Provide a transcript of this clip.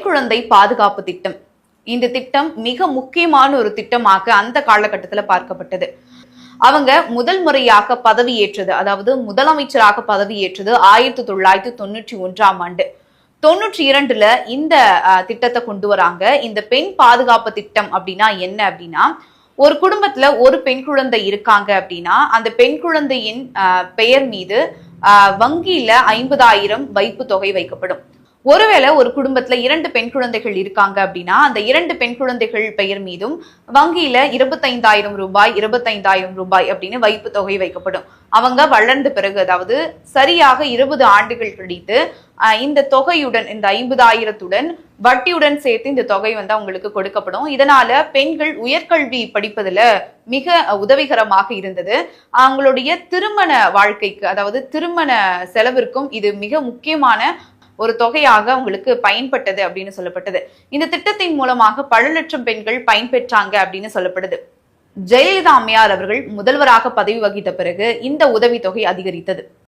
குழந்தை பாதுகாப்பு திட்டம். இந்த திட்டம் மிக முக்கியமான ஒரு திட்டமாக அந்த காலகட்டத்தில் பார்க்கப்பட்டது. அவங்க முதல் முறையாக பதவியேற்றது, அதாவது முதலமைச்சராக பதவியேற்றது 1991ஆம் ஆண்டு. 92ல இந்த திட்டத்தை கொண்டு வராங்க. இந்த பெண் பாதுகாப்பு திட்டம் அப்படின்னா என்ன அப்படின்னா, ஒரு குடும்பத்துல ஒரு பெண் குழந்தை இருக்காங்க அப்படின்னா அந்த பெண் குழந்தையின் பெயர் மீது வங்கியில 50,000 வைப்பு தொகை வைக்கப்படும். ஒருவேளை ஒரு குடும்பத்துல 2 பெண் குழந்தைகள் இருக்காங்க அப்படின்னா அந்த 2 பெண் குழந்தைகள் பெயர் மீதும் வங்கியில 25,000 ரூபாய் 25,000 ரூபாய் அப்படின்னு வைப்பு தொகை வைக்கப்படும். அவங்க வளர்ந்த பிறகு, அதாவது சரியாக 20 ஆண்டுகள் கழித்து இந்த தொகையுடன், இந்த 50,000 வட்டியுடன் சேர்த்து இந்த தொகை அவங்களுக்கு கொடுக்கப்படும். இதனால பெண்கள் உயர்கல்வி படிப்பதுல மிக உதவிகரமாக இருந்தது. அவங்களுடைய திருமண வாழ்க்கைக்கு, அதாவது திருமண செலவிற்கும் இது மிக முக்கியமான ஒரு தொகையாக அவங்களுக்கு பயன்பட்டது அப்படின்னு சொல்லப்பட்டது. இந்த திட்டத்தின் மூலமாக பல லட்சம் பெண்கள் பயன்பெற்றாங்க அப்படின்னு சொல்லப்படுது. ஜெயலலிதா அம்மையார் அவர்கள் முதல்வராக பதவி வகித்த பிறகு இந்த உதவித்தொகை அதிகரித்தது.